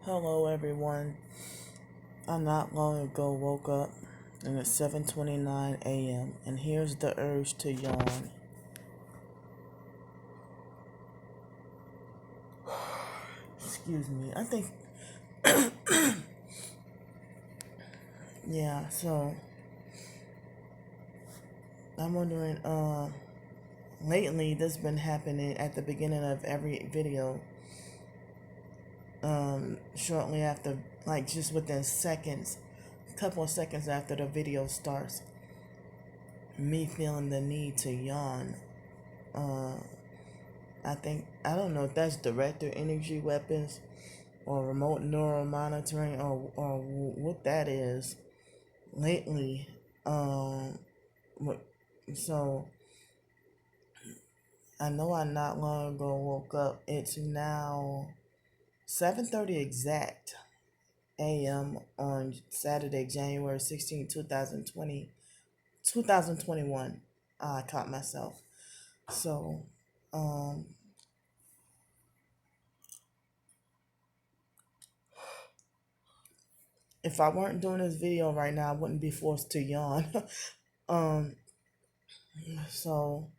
Hello everyone. I not long ago woke up and it's 7:29 a.m. and here's the urge to yawn. Excuse me. I think yeah, so I'm wondering lately this been happening at the beginning of every video. Shortly after, like just within seconds, a couple of seconds after the video starts, me feeling the need to yawn. Uh I don't know if that's director energy weapons or remote neural monitoring or what that is lately. Um, what- so I know I not long ago woke up. It's now 7:30 exact a.m. on Saturday, January 16, 2021. I caught myself. So, um, if I weren't doing this video right now, I wouldn't be forced to yawn. um, so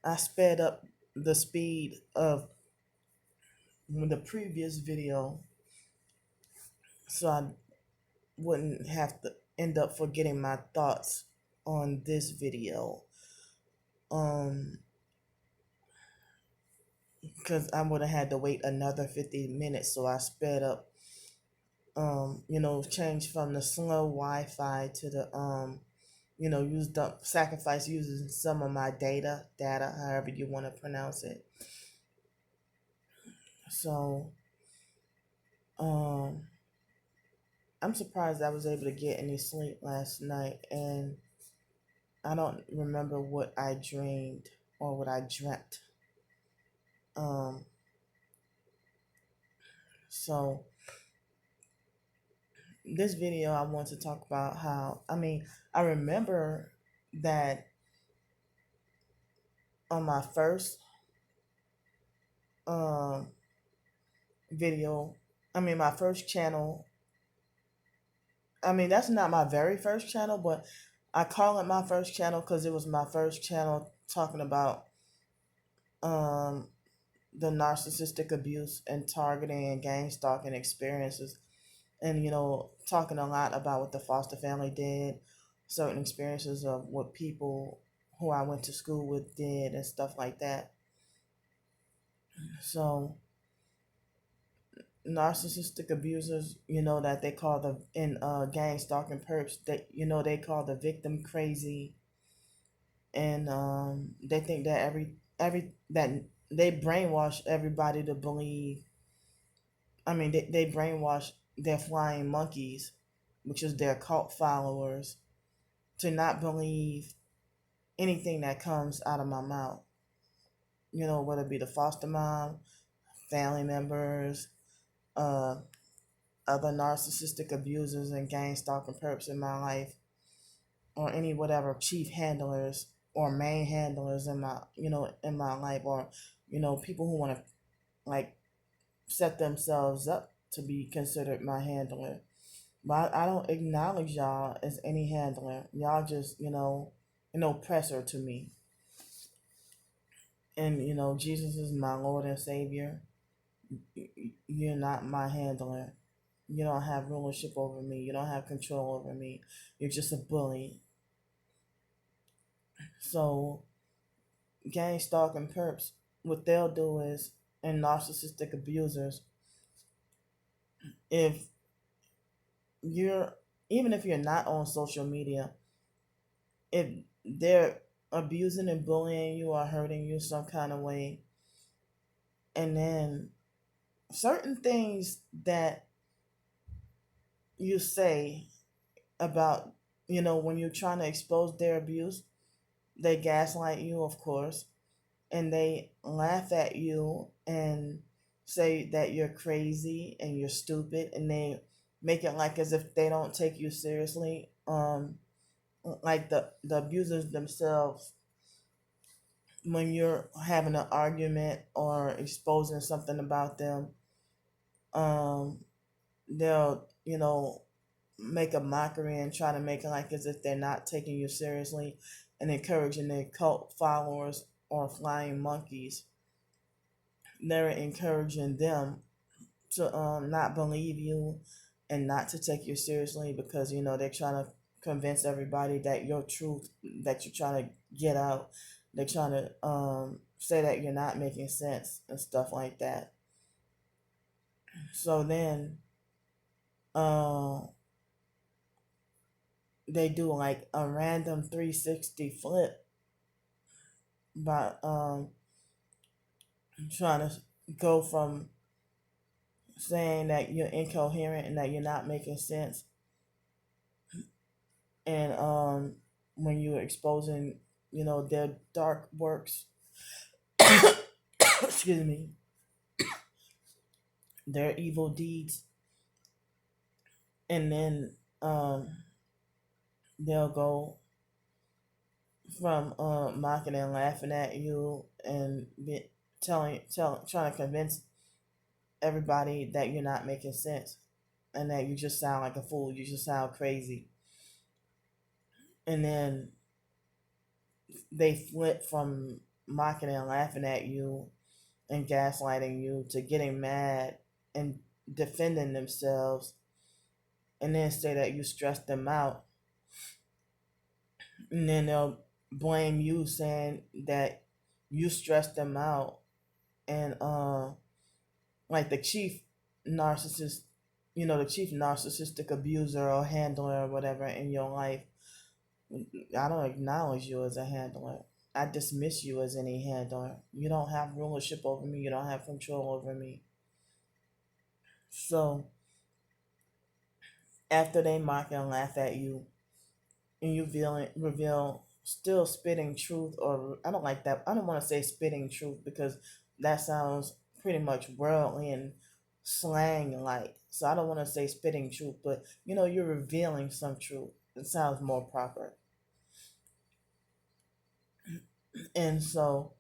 I sped up the speed of the previous video so I wouldn't have to end up forgetting my thoughts on this video. Um, because I would have had to wait another 50 minutes, so I sped up. Changed from the slow Wi-Fi to the used up sacrifice using some of my data, however you want to pronounce it. So, um, I'm surprised I was able to get any sleep last night, and I don't remember what I dreamed or what I dreamt. Um, so this video I want to talk about how I remember that on my first um video, my first channel. That's not my very first channel, but I call it my first channel because it was my first channel talking about um the narcissistic abuse and targeting and gang stalking experiences, and talking a lot about what the foster family did, certain experiences of what people who I went to school with did and stuff like that. So narcissistic abusers, that they call the in gang stalking perps, that they call the victim crazy, and they think that every that they brainwash everybody to believe. They brainwash their flying monkeys, which is their cult followers, to not believe anything that comes out of my mouth. Whether it be the foster mom, family members, uh, other narcissistic abusers and gang stalking perps in my life, or any whatever chief handlers or main handlers in my life, or people who want to like set themselves up to be considered my handler. But I don't acknowledge y'all as any handler. Y'all just, an oppressor to me. And, Jesus is my Lord and Savior. You're not my handler. You don't have rulership over me. You don't have control over me. You're just a bully. So, gang stalking perps, what they'll do is, and narcissistic abusers, if you're, even if you're not on social media, if they're abusing and bullying you or hurting you some kind of way, and then certain things that you say about, when you're trying to expose their abuse, they gaslight you, of course, and they laugh at you and say that you're crazy and you're stupid, and they make it like as if they don't take you seriously. Like the abusers themselves, when you're having an argument or exposing something about them, um they'll, make a mockery and try to make it like as if they're not taking you seriously, and encouraging their cult followers or flying monkeys. They're encouraging them to not believe you and not to take you seriously, because they're trying to convince everybody that your truth that you're trying to get out, they're trying to say that you're not making sense and stuff like that. So then uh, they do like a random 360 flip by trying to go from saying that you're incoherent and that you're not making sense, and when you're exposing their dark works, excuse me, their evil deeds, and then they'll go from mocking and laughing at you and trying to convince everybody that you're not making sense and that you just sound like a fool, you just sound crazy. And then they flip from mocking and laughing at you and gaslighting you to getting mad and defending themselves, and then say that you stressed them out. And then they'll blame you, saying that you stressed them out. And like the chief narcissist, the chief narcissistic abuser or handler or whatever in your life, I don't acknowledge you as a handler. I dismiss you as any handler. You don't have rulership over me. You don't have control over me. So after they mock and laugh at you, and you reveal still spitting truth, or I don't like that. I don't want to say spitting truth, because that sounds pretty much worldly and slang like. So I don't want to say spitting truth, but you're revealing some truth. It sounds more proper. And so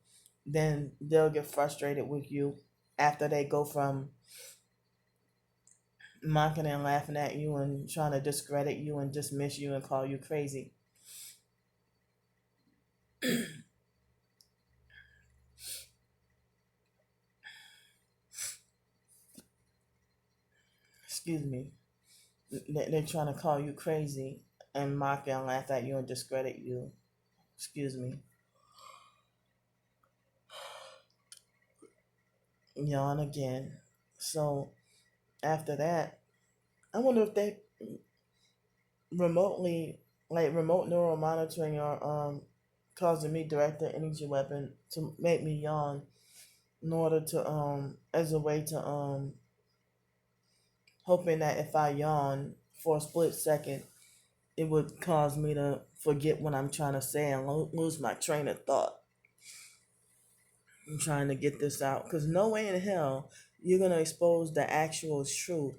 then they'll get frustrated with you after they go from mocking and laughing at you and trying to discredit you and dismiss you and call you crazy. Excuse me. They're trying to call you crazy and mock and laugh at you and discredit you. Excuse me. Yawn again. So after that, I wonder if they remotely, like remote neural monitoring, or causing me direct the energy weapon to make me yawn, in order to as a way to hoping that if I yawn for a split second, it would cause me to forget what I'm trying to say and lose my train of thought. I'm trying to get this out, because no way in hell you're gonna expose the actual truth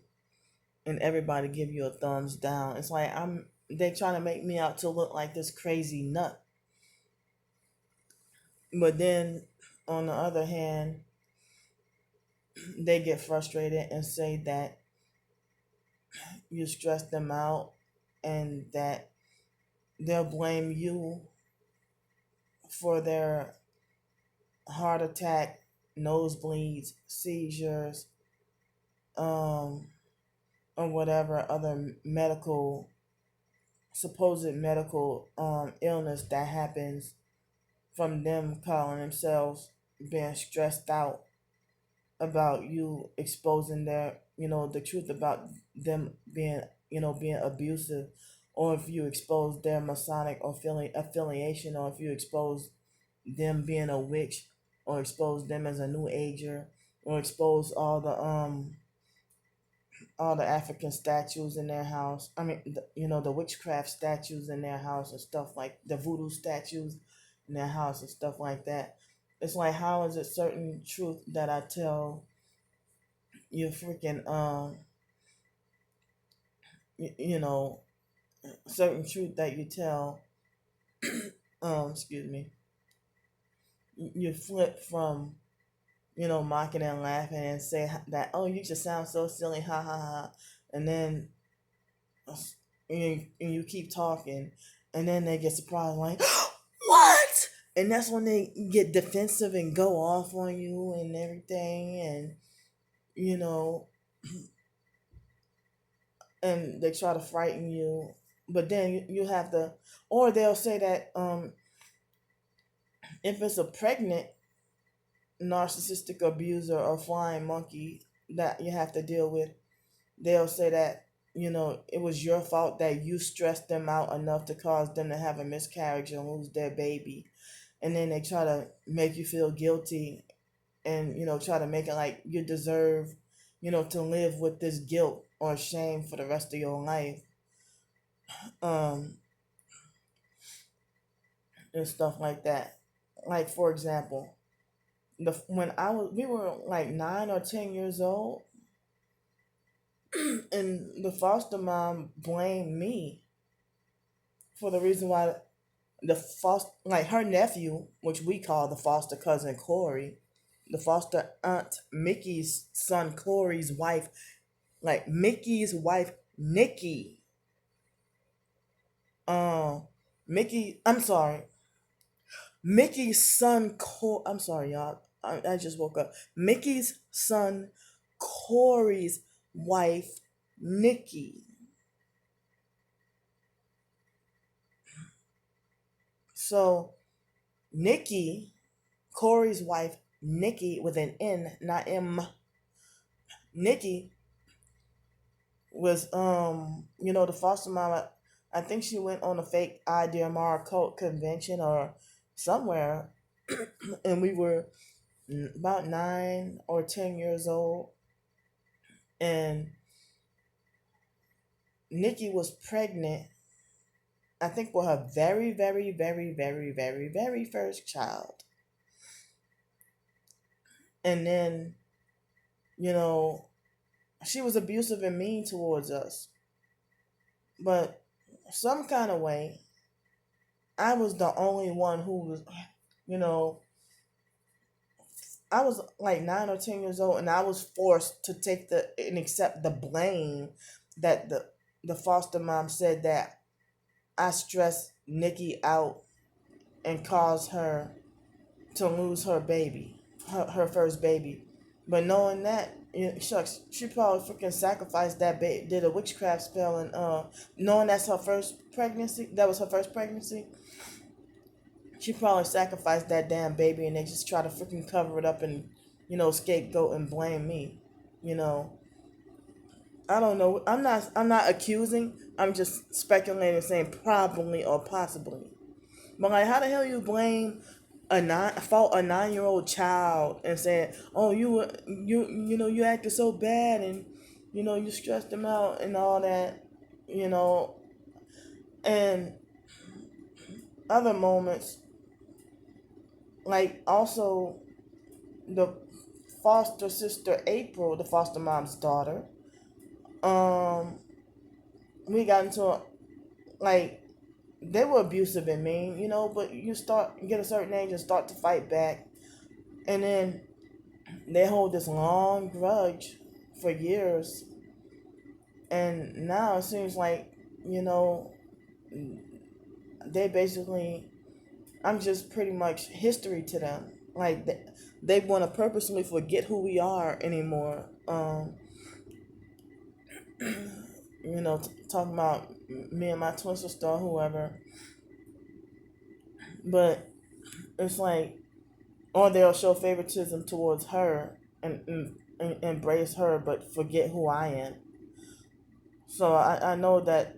and everybody give you a thumbs down. It's like they trying to make me out to look like this crazy nut. But then on the other hand, they get frustrated and say that you stress them out, and that they'll blame you for their heart attack, nosebleeds, seizures, um, or whatever other supposed medical illness that happens from them calling themselves being stressed out about you exposing the truth about them being abusive, or if you expose their Masonic or affiliation, or if you expose them being a witch, or expose them as a new ager, or expose all the African statues in their house. I mean, the witchcraft statues in their house and stuff, like the voodoo statues in their house and stuff like that. It's like, how is it certain truth that I tell you freaking you know certain truth that you tell excuse me, you flip from mocking and laughing and say that, oh, you just sound so silly, ha ha ha, and then and you keep talking, and then they get surprised like, what? And that's when they get defensive and go off on you and everything, and you know, and they try to frighten you. But then you have to, or they'll say that if it's a pregnant narcissistic abuser or flying monkey that you have to deal with, they'll say that it was your fault that you stressed them out enough to cause them to have a miscarriage and lose their baby, and then they try to make you feel guilty, and try to make it like you deserve to live with this guilt or shame for the rest of your life, um and stuff like that. Like, for example, when we were like 9 or 10 years old, and the foster mom blamed me for the reason why the foster, like her nephew, which we call the foster cousin Corey, the foster aunt Mickey's son Corey's wife, like Mickey's wife Nikki, Mickey, I'm sorry, Mickey's son I'm sorry, y'all. I just woke up. Mickey's son Corey's wife Nikki. So Nikki, Corey's wife Nikki with an N, not M. Nikki was the foster mom. I think she went on a fake IDMR cult convention or somewhere, and we were about 9 or 10 years old, and Nikki was pregnant, I think, with her very, very, very, very, very, very first child. And then, she was abusive and mean towards us. But some kind of way, I was the only one who was, I was like 9 or 10 years old, and I was forced to take and accept the blame that the foster mom said that I stressed Nikki out and caused her to lose her baby, her first baby. But knowing that, shucks, she probably freaking sacrificed that baby, did a witchcraft spell, and knowing that's her first pregnancy, that was her first pregnancy, she probably sacrificed that damn baby, and they just try to freaking cover it up and, scapegoat and blame me. You know, I don't know. I'm not accusing. I'm just speculating, saying probably or possibly. But like, how the hell you blame fault a 9-year-old child and saying, "Oh, you acted so bad, and you stressed them out and all that," you know, and other moments, like also the foster sister April, the foster mom's daughter. Um, we got into like, they were abusive and mean, but you get a certain age and start to fight back, and then they hold this long grudge for years, and now it seems like, they basically, I'm just pretty much history to them. Like, they want to purposely forget who we are anymore. Talking about me and my twin sister or whoever. But it's like, or they'll show favoritism towards her and embrace her, but forget who I am. So I know that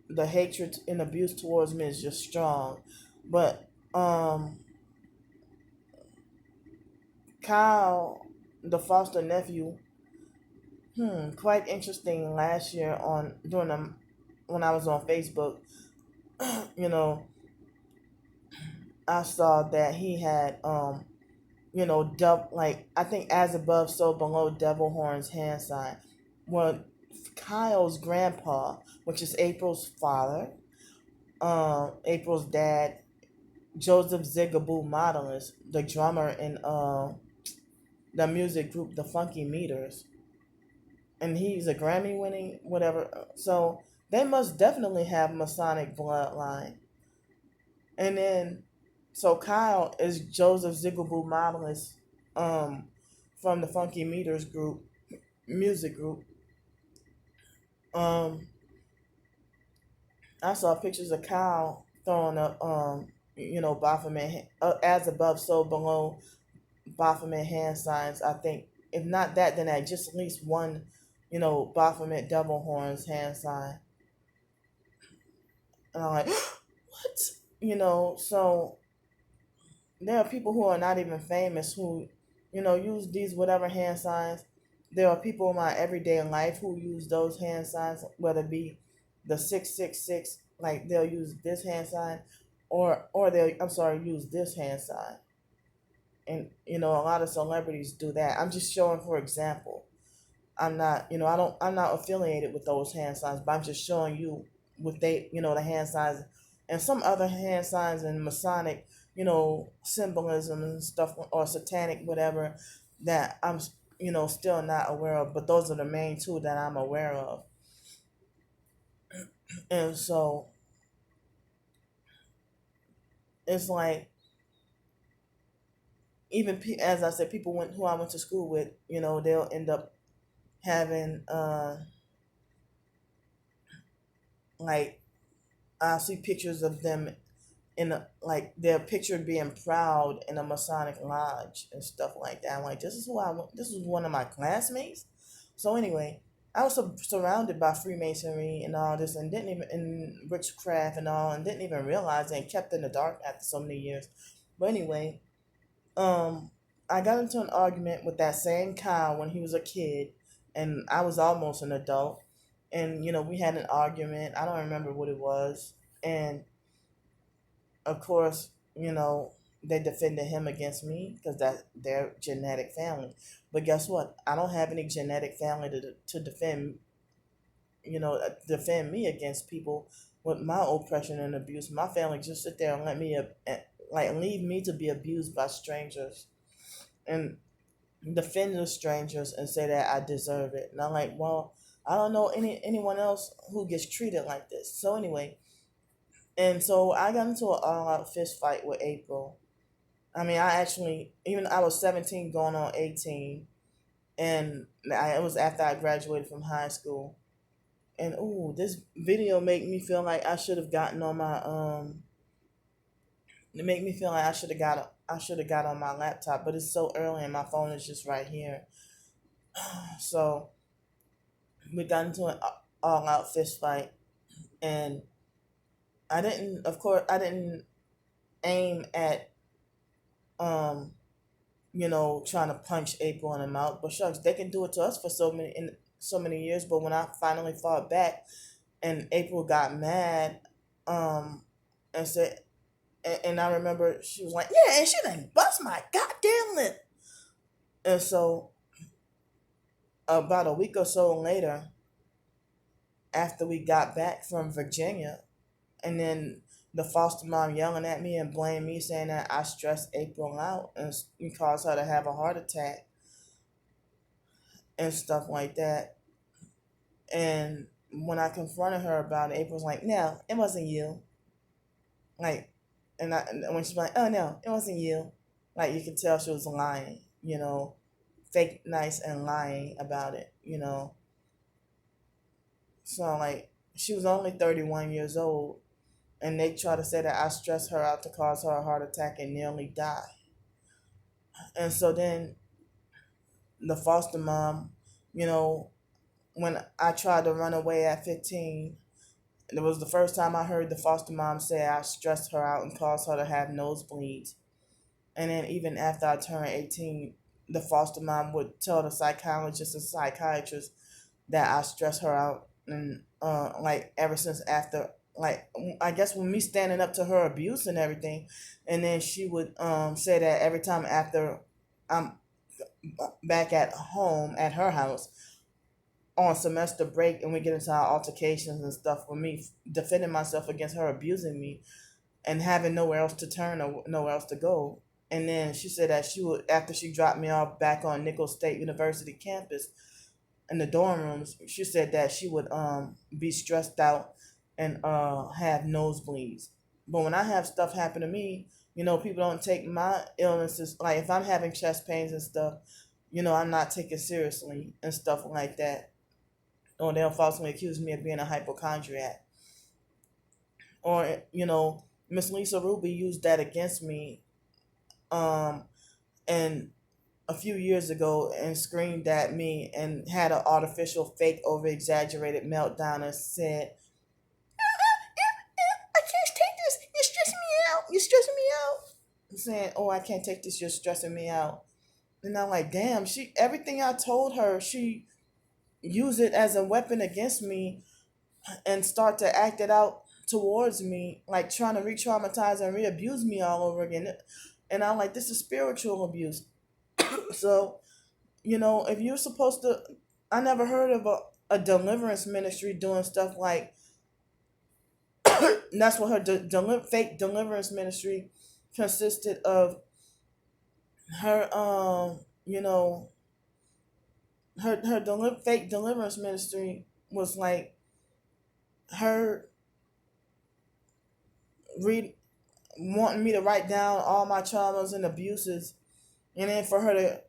the hatred and abuse towards me is just strong. But Kyle, the foster nephew, quite interesting. Last year when I was on Facebook, you know, I saw that he had like, I think as above so below devil horns hand sign. Well, Kyle's grandpa, which is April's father, April's dad, Joseph Zigaboo Modelist, the drummer in the music group The Funky Meters. and he's a Grammy winning whatever. So they must definitely have Masonic bloodline. And then, so Kyle is Joseph Ziggleboo Modelist, um, from the Funky Meters group, music group. Um, I saw pictures of Kyle throwing up, Baphomet, as above, so below Baphomet hand signs. I think if not that, then at just at least one, Baphomet devil horns hand sign. And I'm like, what? So there are people who are not even famous who, use these whatever hand signs. There are people in my everyday life who use those hand signs, whether it be the 666, like they'll use this hand sign, or they'll, I'm sorry, use this hand sign. And a lot of celebrities do that. I'm just showing for example. I'm not, I'm not affiliated with those hand signs, but I'm just showing you what they, the hand signs and some other hand signs and Masonic, symbolism and stuff, or satanic, whatever, that I'm, still not aware of. But those are the main two that I'm aware of. And so it's like, even as I said, people who I went to school with, they'll end up having, like, I see pictures of them in like their picture being proud in a Masonic lodge and stuff like that. I'm like, this is who I this is one of my classmates. So anyway, I was surrounded by Freemasonry and all this, and didn't even, in witchcraft and all, and didn't even realize it, and kept in the dark after so many years. But anyway, I got into an argument with that same Kyle when he was a kid, and I was almost an adult, and we had an argument. I don't remember what it was, and of course, they defended him against me because that their genetic family. But guess what? I don't have any genetic family to defend me against people with my oppression and abuse. My family just sit there and let me, like, leave me to be abused by strangers and defend the strangers and say that I deserve it. And I'm like, well, I don't know anyone else who gets treated like this. So anyway, and so I got into an all-out fist fight with April. I mean, I was 17 going on 18, and it was after I graduated from high school. And ooh, this video made me feel like I should have gotten on my it made me feel like I should have got on my laptop, but it's so early and my phone is just right here. So we got into an all-out fist fight, and I didn't aim at um trying to punch April in the mouth. But shucks, they can do it to us for so many years. But when I finally fought back, and April got mad, and said, and I remember she was like, "Yeah, and she done bust my goddamn lip." And so about a week or so later, after we got back from Virginia, and then the foster mom yelling at me and blaming me, saying that I stressed April out and caused her to have a heart attack and stuff like that. And when I confronted her about it, April was like, "No, it wasn't you." Like, and when she's like, "Oh no, it wasn't you," like you could tell she was lying, fake nice and lying about it. So like, she was only 31 years old, and they try to say that I stressed her out to cause her a heart attack and nearly die. And so then the foster mom, you know, when I tried to run away at 15, it was the first time I heard the foster mom say I stressed her out and caused her to have nosebleeds. And then even after I turned 18, the foster mom would tell the psychologist and psychiatrist that I stressed her out. And like ever since after, like, I guess when me standing up to her abuse and everything, and then she would say that every time after I'm back at home at her house on semester break and we get into our altercations and stuff with me defending myself against her abusing me and having nowhere else to turn or nowhere else to go. And then she said that she would, after she dropped me off back on Nicholls State University campus, in the dorm rooms, she said that she would be stressed out and have nosebleeds. But when I have stuff happen to me, people don't take my illnesses, like if I'm having chest pains and stuff, I'm not taken seriously and stuff like that. Or they'll falsely accuse me of being a hypochondriac. Or, Miss Lisa Ruby used that against me um and a few years ago and screamed at me and had an artificial fake over exaggerated meltdown and said, I can't take this, you're stressing me out, you're stressing me out. Saying, oh, I can't take this, you're stressing me out. And I'm like, damn, she everything I told her, she used it as a weapon against me and start to act it out towards me, like trying to re-traumatize and re-abuse me all over again. And I'm like, this is spiritual abuse. So, if you're supposed to, I never heard of a deliverance ministry doing stuff like, that's what her fake deliverance ministry consisted of. Her, fake deliverance ministry was like her read wanting me to write down all my traumas and abuses, and then for her to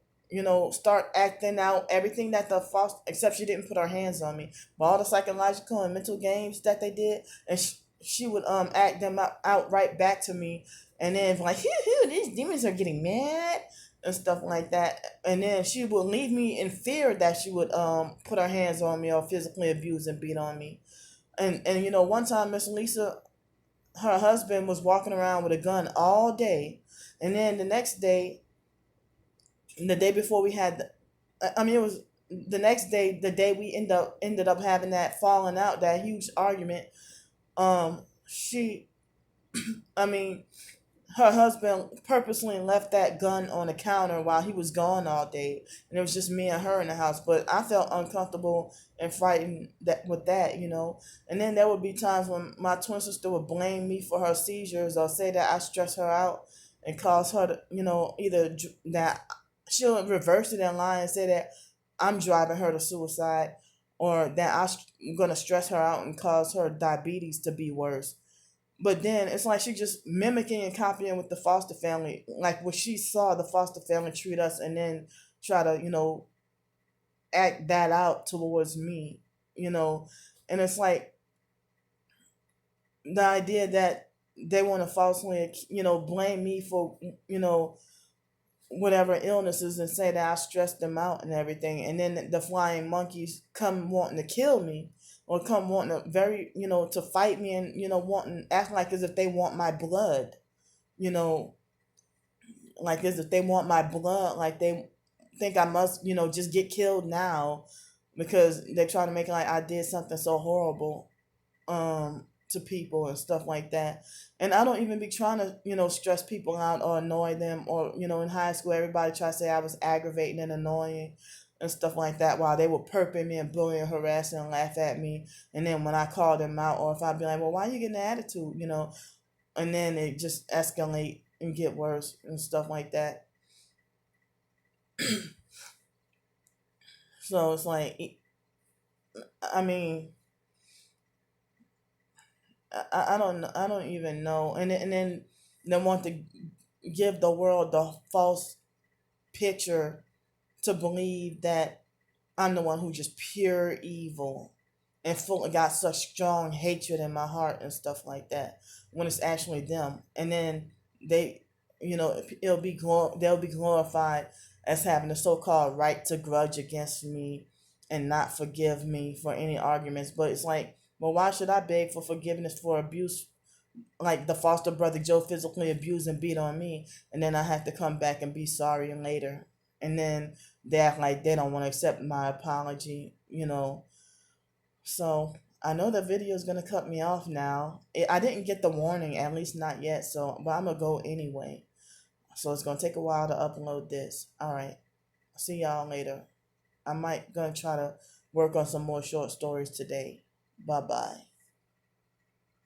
start acting out everything that the foster, except she didn't put her hands on me, but all the psychological and mental games that they did, and she would act them out right back to me, and then like, these demons are getting mad and stuff like that, and then she would leave me in fear that she would put her hands on me or physically abuse and beat on me. And one time Miss Lisa, her husband was walking around with a gun all day, and then the next day, the day before we had, it was the next day, the day we ended up having that falling out, that huge argument. She, I mean, her husband purposely left that gun on the counter while he was gone all day, and it was just me and her in the house. But I felt uncomfortable and frightened with that. And then there would be times when my twin sister would blame me for her seizures or say that I stress her out and cause her to, either that she'll reverse it and lie and say that I'm driving her to suicide, or that I'm gonna stress her out and cause her diabetes to be worse. But then it's like she just mimicking and copying with the foster family, like what she saw the foster family treat us, and then try to, act that out towards me, And it's like the idea that they want to falsely, blame me for, whatever illnesses and say that I stressed them out and everything. And then the flying monkeys come wanting to kill me, or come wanting to to fight me, and, wanting, acting like as if they want my blood, you know, like as if they want my blood, like they think I must, just get killed now because they're trying to make it like I did something so horrible to people and stuff like that. And I don't even be trying to, stress people out or annoy them, or, in high school, everybody tried to say I was aggravating and annoying and stuff like that, while they were perping me and bullying, harassing, and laugh at me. And then when I call them out, or if I'd be like, well, why are you getting an attitude, and then it just escalate and get worse and stuff like that. So it's like, I mean, I don't even know. And then they want to give the world the false picture to believe that I'm the one who just pure evil and full got such strong hatred in my heart and stuff like that, when it's actually them. And then they, they'll be glorified as having the so-called right to grudge against me and not forgive me for any arguments. But it's like, well, why should I beg for forgiveness for abuse? Like the foster brother Joe physically abused and beat on me, and then I have to come back and be sorry later. And then they act like they don't want to accept my apology, So I know the video is gonna cut me off now. I didn't get the warning, at least not yet. So, but I'm gonna go anyway. So it's gonna take a while to upload this. All right. See y'all later. I might gonna try to work on some more short stories today. Bye bye.